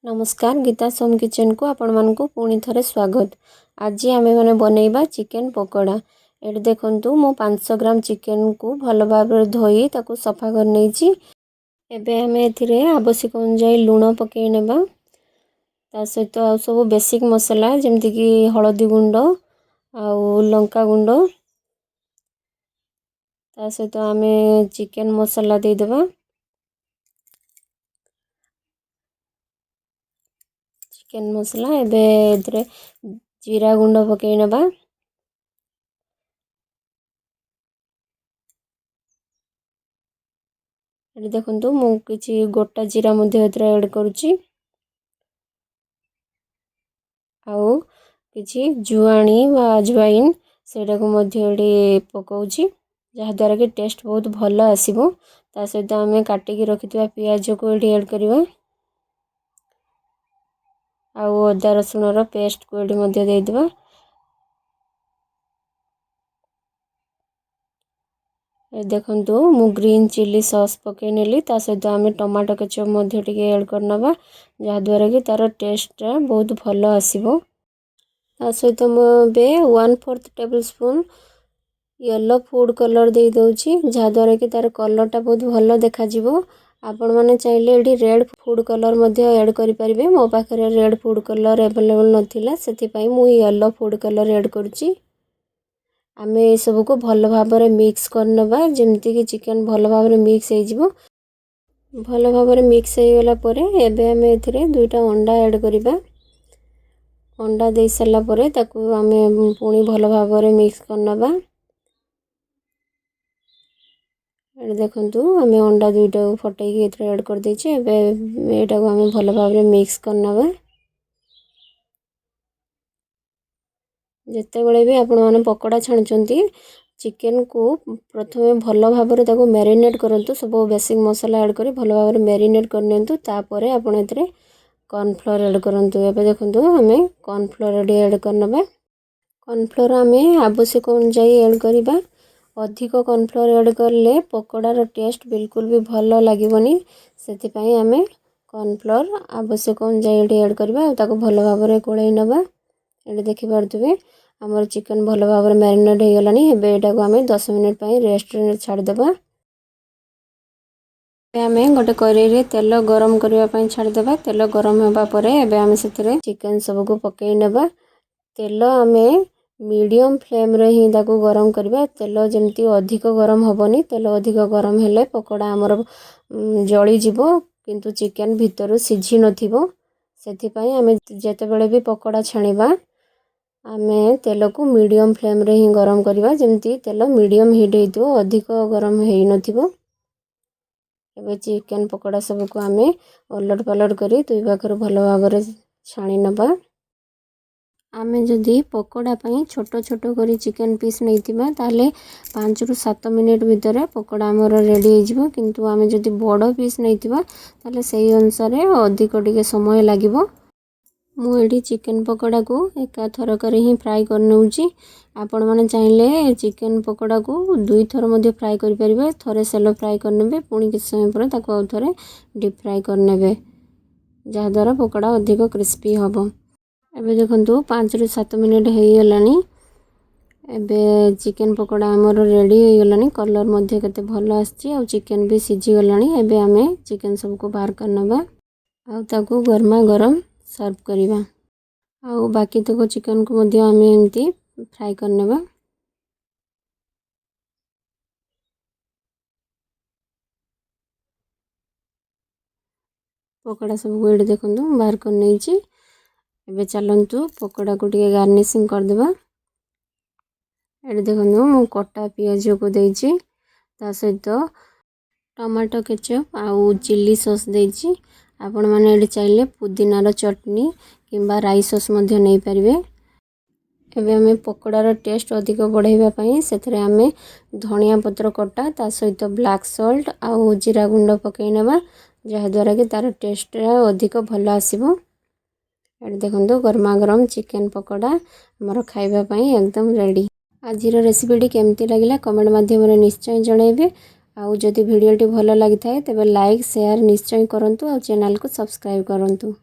नमस्कार गीता सोम किचन को आपण मानकु पुणी थरे स्वागत। आज आमे माने बनेइबा चिकन पकोड़ा। एट देखंतु मो 500 ग्राम चिकन को भल भाबरे धोई ताकू सफा कर नेछि। एबे आमे एथिरे आवश्यक अनुसार लूण पकेइ नेबा। ता सहित आ सब बेसिक मसला जेमति कि हळदी गुंड आउ लंका गुंड ता सहित आमे चिकन मसला दे देबा। चिकन मसला एबे एथरे जीरा गुंड पकेइ नेबा। एटी देखंतु मु किछि गोटा जीरा मध्ये एथरे ऐड करूची। आउ किछि जुआणी वा अजवाइन सेटा को मध्ये एडी पकाउची जहा द्वारा कि टेस्ट बहुत भलो आसीबो। ता सहित आमे काटी के रखितबा प्याज को एडी ऐड करिवा। आउ अदा रसुण रो पेस्ट को एडी मध्ये दे देबा। ए देखंतु मु ग्रीन चिली सॉस पके नेली। ता सहित आमे टमाटो केचप मध्ये टिके ऐड करनबा जहा द्वारा कि तार टेस्ट बहुत भलो आसीबो। ता सहित मु बे 1/4 टेबलस्पून येलो फूड कलर दे दउची जहा द्वारा कि तार कलर टा बहुत भलो देखा जिवो। आपण माने चाहिले एडी रेड फूड कलर मध्ये ऐड करि परिबे। मो पाखरे रेड फूड कलर अवेलेबल नथिला सेति पई मु येलो फूड कलर ऐड करूची। आमे ए सब को भलो भाबरे मिक्स करनबा जेमति कि चिकन भलो भाबरे मिक्स हे जिवो। भलो भाबरे मिक्स हे गेला परे एबे आमे एथिरे दुईटा अंडा ऐड करिबा। अंडा दे सला परे ताकू आमे पुणी भलो भाबरे मिक्स करनबा। एटा देखंतु आमे अंडा दुईटा फटाई के एथरे ऐड कर देछि। एबे एटा को आमे भलो भाबरे मिक्स करनबा। जेते बेले भी आपण माने पकोड़ा छाणचंती चिकन को प्रथमे भलो भाबरे ताको मैरिनेट करंतु। सब बेसिक मसला ऐड करी भलो भाबरे मैरिनेट करनेंतु। तापरे आपण एथरे कॉर्नफ्लोर ऐड करंतु। एबे देखंतु आमे कॉर्नफ्लोर ऐड करनबा। कॉर्नफ्लोर आमे आवश्यक अनुसार ऐड करिबा। अधिक कॉर्नफ्लोर ऐड करले पकोड़ार टेस्ट बिल्कुल भी भलो लागिबोनी। सेति पई आमे कॉर्नफ्लोर आवश्यक अनुसार ऐड करबा। ताको भलो भाबरे कोळै नबा। एटे देखि पारथुबे हमर चिकन भलो भाबरे मैरिनेट हे गलानी। एबे एटा को आमे 10 मिनिट पई रेस्ट रे छाड़ देबा। ए आमे गोटे कढ़ाई रे तेल गरम करिवा पई छाड़ देबा। तेल गरम हेबा परे एबे आमे सेतिरे चिकन सब को पकेइ नेबा। तेल आमे मीडियम फ्लेम रे ही ताको गरम करबा। तेल जेमति अधिक गरम होबनी। तेल अधिक गरम हेले पकोड़ा हमर जळी जिवो किंतु चिकन भितरु सिझी नथिबो। सेति पई आमे जेते बेले भी पकोड़ा छाणीबा आमे तेल को मीडियम फ्लेम रे ही गरम करबा। जेमति तेल मीडियम हीट हेतिबो अधिक गरम हेइ नथिबो। एबे चिकन पकोड़ा सब को आमे उलट पलट करी दुई पाखर भलो भाबरे छाणी नबा। आमे जदि पकोड़ा पई छोटो छोटो करी चिकन पीस नैतिबा ताले 5 रु 7 मिनिट भितर पकोड़ा हमर रेडी हे जिवो। किंतु आमे जदि बड़ो पीस नैतिबा ताले सेही अनुसार अधिक टिके समय लागिबो। मु एडी चिकन पकोड़ा को एका थर करे ही फ्राई करनउची। आपण माने चाहिले चिकन पकोड़ा को दुई थर मध्ये फ्राई करि परिबे। थरे सेलो फ्राई करनेबे पुणी किछ समय पर ताको आ थरे डीप फ्राई करनेबे जहा द्वारा पकोड़ा अधिक क्रिस्पी हबो। एबे देखंतु 5 रु 7 मिनिट हे गलानी। एबे चिकन पकोड़ा हमर रेडी हे गलानी। कलर मध्ये कते भलो आछि आ चिकन भी सिझी गलानी। एबे आमे चिकन सब को बाहर करनबा आ ताको गरमा गरम सर्व करिबा। आ बाकी तक चिकन को मध्ये आमे एंती फ्राई करनेबा। पकोड़ा सब को एडी देखंतु बाहर कर नेछि। एबे चलंतु पकोड़ा को टिके गार्निशिंग कर देबा। एडी देखंतु मु कटा प्याज को देछि। ता सहित टमाटो केचप आउ चिली सॉस देछि। आपण माने एडी चाहिले पुदीना रो चटनी किंबा राई सॉस मध्ये नै परिबे। एबे हमें पकोड़ार टेस्ट अधिक बढ़ाइबा पई सेथरे हमें धनिया पत्र कटा ता सहित ब्लैक सॉल्ट आउ जीरा गुंड पकेइ नेबा जहा द्वारा कि तार टेस्ट अधिक भलो आसीबो। एडी देखंतु गरमा गरम चिकन पकोड़ा हमर खाइबा पई एकदम रेडी। आजिर रेसिपीटी केमती लागिला कमेंट माध्यम रे निश्चय जणाइबे। आउ जदि वीडियोटी भलो लागि थाए तबे लाइक शेयर निश्चय करंतु आ चैनल को सब्सक्राइब करंतु।